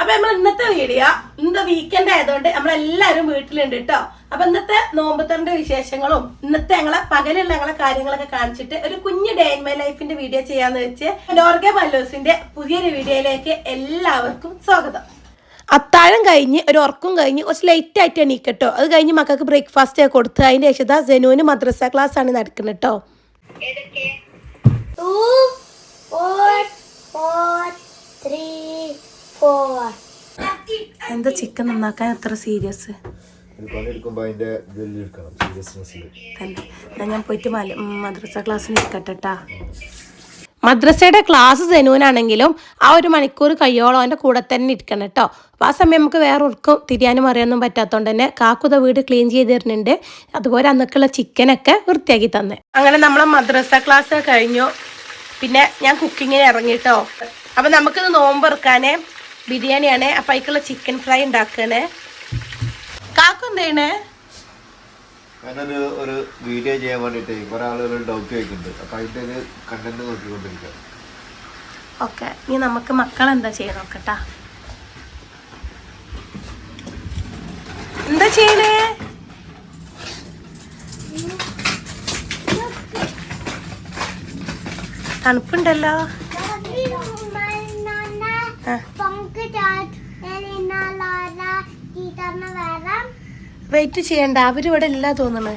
അപ്പൊ നമ്മൾ ഇന്നത്തെ വീഡിയോ ഇന്നത്തെ വീക്കെൻഡ് ആയതുകൊണ്ട് നമ്മളെല്ലാരും വീട്ടിലുണ്ട് കേട്ടോ. അപ്പൊ ഇന്നത്തെ നോമ്പുതറിന്റെ വിശേഷങ്ങളും ഇന്നത്തെ ഞങ്ങളെ പകലുള്ള ഞങ്ങളെ കാര്യങ്ങളൊക്കെ കാണിച്ചിട്ട് ഒരു കുഞ്ഞു ഡേ ഇൻ മൈ ലൈഫിന്റെ വീഡിയോ ചെയ്യാന്ന് വെച്ച് നോർഗെ മല്ലൂസിന്റെ പുതിയൊരു വീഡിയോയിലേക്ക് എല്ലാവർക്കും സ്വാഗതം. അത്താഴം കഴിഞ്ഞ് ഒരു ഉറക്കം കഴിഞ്ഞ് കുറച്ച് ലേറ്റ് ആയിട്ട് എണീക്കട്ടോ. അത് കഴിഞ്ഞ് മക്കൾക്ക് ബ്രേക്ക്ഫാസ്റ്റ് ഒക്കെ കൊടുത്ത് അതിന്റെ ശേഷം സെനുവിന് മദ്രസ ക്ലാസ് ആണ് നടക്കുന്നത് കേട്ടോ. എന്താ ചിക്കൻ നന്നാക്കാൻ എത്ര സീരിയസ് തന്നെ. ഞാൻ പോയിട്ട് മദ്രസ ക്ലാസ്സിന് ഇരിക്കട്ടെട്ടാ. മദ്രസയുടെ ക്ലാസ് സെനുവിനാണെങ്കിലും ആ ഒരു മണിക്കൂർ കഴിയോളം എൻ്റെ കൂടെ തന്നെ ഇരിക്കണം കേട്ടോ. അപ്പോൾ ആ സമയം നമുക്ക് വേറെ ഒർക്കും തിരിയാനും അറിയാനൊന്നും പറ്റാത്തതുകൊണ്ട് തന്നെ കാക്കുത വീട് ക്ലീൻ ചെയ്ത് തരുന്നുണ്ട്. അതുപോലെ അന്നൊക്കെയുള്ള ചിക്കനൊക്കെ വൃത്തിയാക്കി തന്നെ. അങ്ങനെ നമ്മളെ മദ്രസ ക്ലാസ് കഴിഞ്ഞു. പിന്നെ ഞാൻ കുക്കിങ്ങിന് ഇറങ്ങിട്ടോ. അപ്പം നമുക്കിത് നോമ്പെറുക്കാനേ ബിരിയാണിയാണ്. അപ്പം അതിക്കുള്ള ചിക്കൻ ഫ്രൈ ഉണ്ടാക്കണേ. കാക്കു എന്ത് ചെയ്യണേ? ഞാനൊരു ഒരു വീഡിയോ ചെയ്യാൻ വേണ്ടിട്ട് കുറെ ആളുകൾ ഡൗട്ട് ചോദിക്കുന്നുണ്ട്. അപ്പൊ അതിന്റെ ഒരു കണ്ടന്റ് നോക്കിക്കൊണ്ടിരിക്കുക. ഓക്കെ, ഇനി നമുക്ക് മക്കളെന്താ ചെയ്യണം നോക്കട്ടാ. എന്താ ചെയ്യണേ? തണുപ്പുണ്ടല്ലോ. വെയിറ്റ് ചെയ്യണ്ട, അവരിവിടെ ഇല്ല തോന്നണേ.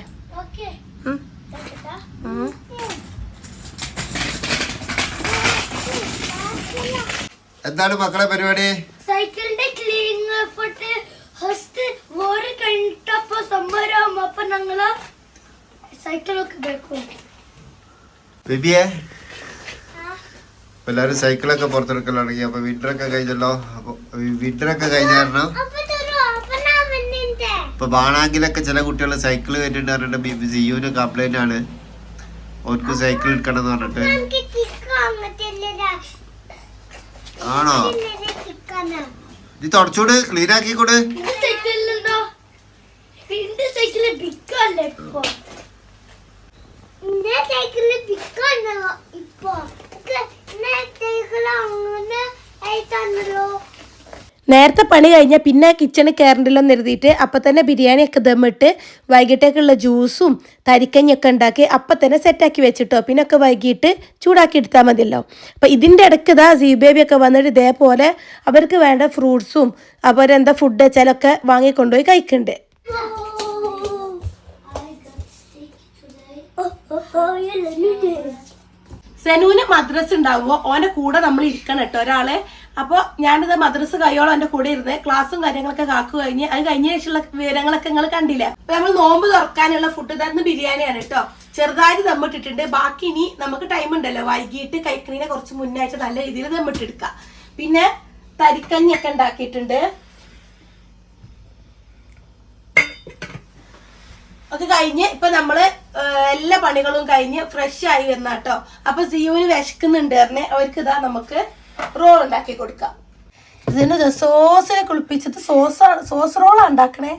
എന്താണ് മക്കളെ പരിപാടി? സൈക്കിളിന്റെ ക്ലീനിങ് എഫർട്ട് ഫസ്റ്റ് വോർ കഴിഞ്ഞിട്ടപ്പോ സംഭരം. അപ്പൊ ഞങ്ങള് സൈക്കിളൊക്കെ വെക്കും. ബേബിയെ എല്ലാരും സൈക്കിളൊക്കെ പുറത്തെടുക്കലാണെങ്കിൽ അപ്പൊ വിന്ററൊക്കെ കഴിഞ്ഞല്ലോ. അപ്പൊ വിന്ററൊക്കെ കഴിഞ്ഞ കാരണം ഇപ്പൊ ബാണാങ്കിലൊക്കെ ചില കുട്ടികൾ സൈക്കിൾ കയറ്റിട്ട് പറഞ്ഞിട്ട് സിയുവിന് കംപ്ലൈന്റ് ആണ്. ഓർക്ക് സൈക്കിൾ എടുക്കണം എന്ന് പറഞ്ഞിട്ട്. ആണോ? ഇത് തുടച്ചൂട്, ക്ലീൻ ആക്കിക്കൂട്. നേരത്തെ പണി കഴിഞ്ഞാൽ പിന്നെ കിച്ചണിൽ കയറണ്ടല്ലോ എന്ന് എഴുതിയിട്ട് അപ്പം തന്നെ ബിരിയാണിയൊക്കെ ദമ്മിട്ട് വൈകിട്ടേക്കുള്ള ജ്യൂസും തരിക്കഞ്ഞൊക്കെ ഉണ്ടാക്കി അപ്പം തന്നെ സെറ്റാക്കി വെച്ചിട്ടോ. പിന്നെ ഒക്കെ വൈകിട്ട് ചൂടാക്കി എടുത്താൽ മതിയല്ലോ. അപ്പം ഇതിൻ്റെ ഇടയ്ക്ക് ഇതാ ബേബിയൊക്കെ വന്നിട്ട് ഇതേപോലെ അവർക്ക് വേണ്ട ഫ്രൂട്ട്സും അവരെന്താ ഫുഡ് വെച്ചാലൊക്കെ വാങ്ങിക്കൊണ്ടുപോയി കഴിക്കുന്നുണ്ട്. സെനുവിന് മദ്രസ് ഉണ്ടാവുമോ ഓൻ്റെ കൂടെ നമ്മൾ ഇരിക്കണം കേട്ടോ ഒരാളെ. അപ്പോൾ ഞാനിത് മദ്രസ് കയ്യോളം എൻ്റെ കൂടെ ഇരുന്ന് ക്ലാസ്സും കാര്യങ്ങളൊക്കെ കാക്കു കഴിഞ്ഞ് അത് കഴിഞ്ഞ ശേഷമുള്ള വിവരങ്ങളൊക്കെ നിങ്ങൾ കണ്ടില്ല. അപ്പൊ നമ്മൾ നോമ്പ് തുറക്കാനുള്ള ഫുഡ് തരുന്ന ബിരിയാണിയാണ് കേട്ടോ. ചെറുതായിട്ട് ദമ്മിട്ടിട്ടുണ്ട്. ബാക്കി ഇനി നമുക്ക് ടൈം ഉണ്ടല്ലോ, വൈകിട്ട് കഴിക്കുന്നതിനെ കുറച്ച് മുന്നായിട്ട് നല്ല രീതിയിൽ ദമ്മിട്ടെടുക്കാം. പിന്നെ തരിക്കഞ്ഞൊക്കെ ഉണ്ടാക്കിയിട്ടുണ്ട്. ഒക്കെ കഴിഞ്ഞ് ഇപ്പൊ നമ്മള് എല്ലാ പണികളും കഴിഞ്ഞ് ഫ്രഷ് ആയി വരുന്ന കേട്ടോ. അപ്പൊ സിയുവിന് വിശക്കുന്നുണ്ട് പറഞ്ഞ് അവർക്ക് ഇതാ നമുക്ക് റോൾ ഉണ്ടാക്കി കൊടുക്കാം. ഇതിന് സോസിനെ കുളിപ്പിച്ചിട്ട് സോസ് റോളാ ഉണ്ടാക്കണേ.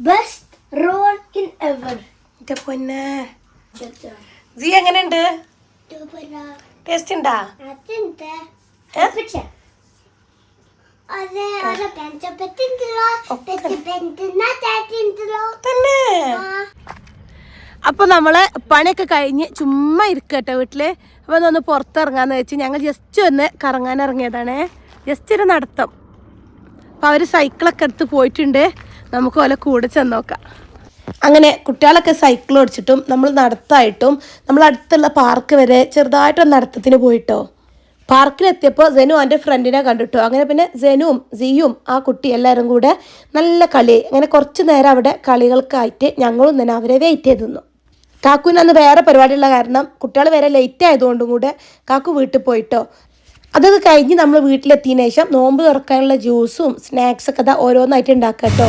Best roll in ever. പൊന്നെ ജി എങ്ങനെയുണ്ട്? ടേസ്റ്റ് ഉണ്ടാ? തന്നെ. അപ്പൊ നമ്മള് പണിയൊക്കെ കഴിഞ്ഞ് ചുമ്മാ ഇരിക്കട്ടെ വീട്ടില്. അപ്പൊ ഒന്ന് പുറത്തിറങ്ങാന്ന് വെച്ച് ഞങ്ങൾ ജസ്റ്റ് ഒന്ന് കറങ്ങാൻ ഇറങ്ങിയതാണ്. ജസ്റ്റ് ഒരു നടത്തം. അപ്പൊ അവര് സൈക്കിളൊക്കെ എടുത്ത് പോയിട്ടുണ്ട്. നമുക്ക് ഓലെ കൂടെ ചെന്ന് നോക്കാം. അങ്ങനെ കുട്ടികളൊക്കെ സൈക്കിൾ ഓടിച്ചിട്ടും നമ്മൾ നടത്തായിട്ടും നമ്മൾ അടുത്തുള്ള പാർക്ക് വരെ ചെറുതായിട്ടൊന്ന് നടത്തത്തിന് പോയിട്ടോ. പാർക്കിലെത്തിയപ്പോൾ സെനു എൻ്റെ ഫ്രണ്ടിനെ കണ്ടിട്ടോ. അങ്ങനെ പിന്നെ സെനുവും സിയും ആ കുട്ടി എല്ലാവരും കൂടെ നല്ല കളി. അങ്ങനെ കുറച്ച് നേരം അവിടെ കളികൾക്കായിട്ട് ഞങ്ങളും തന്നെ അവരെ വെയിറ്റ് ചെയ്ത് നിന്നു. കാക്കുവിന് അന്ന് വേറെ പരിപാടിയുള്ള കാരണം കുട്ടികൾ വരെ ലേറ്റ് ആയതുകൊണ്ടും കൂടെ കാക്കു വീട്ടിൽ പോയിട്ടോ. അതൊക്കെ കഴിഞ്ഞ് നമ്മൾ വീട്ടിലെത്തിയതിനു ശേഷം നോമ്പ് തുറക്കാനുള്ള ജ്യൂസും സ്നാക്സൊക്കെ ഇതാ ഓരോന്നായിട്ട് ഉണ്ടാക്കാം കേട്ടോ.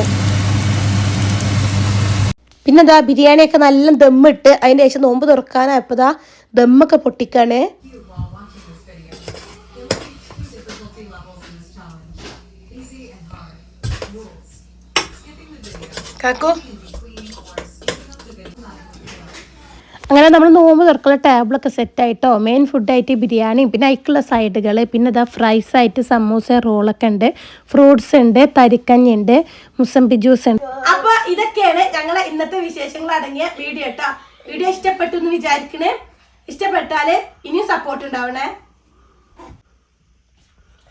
പിന്നെ എന്താ ബിരിയാണിയൊക്കെ നല്ല ദമ്മിട്ട് അതിൻ്റെ ശേഷം നോമ്പ് തുറക്കാനായപ്പോൾ ഇതാ ദമ്മൊക്കെ പൊട്ടിക്കാണ്. കാക്കു അങ്ങനെ നമ്മൾ നോമ്പ് തുറക്കുള്ള ടേബിളൊക്കെ സെറ്റായിട്ടോ. മെയിൻ ഫുഡായിട്ട് ബിരിയാണിയും പിന്നെ അതിക്കുള്ള സൈഡുകൾ, പിന്നെ ഇതാ ഫ്രൈസ് ആയിട്ട് സമൂസ റോളൊക്കെ ഉണ്ട്, ഫ്രൂട്ട്സ് ഉണ്ട്, തരിക്കഞ്ഞി ഉണ്ട്, മുസംബി ജ്യൂസ് ഉണ്ട്. അപ്പൊ ഇതൊക്കെയാണ് ഞങ്ങളെ ഇന്നത്തെ വിശേഷങ്ങൾ അടങ്ങിയ വീഡിയോ കേട്ടോ. വീഡിയോ ഇഷ്ടപ്പെട്ടു എന്ന് വിചാരിക്കണേ. ഇഷ്ടപ്പെട്ടാല് ഇനിയും സപ്പോർട്ട് ഉണ്ടാവണേ.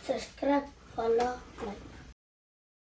Subscribe, follow, like.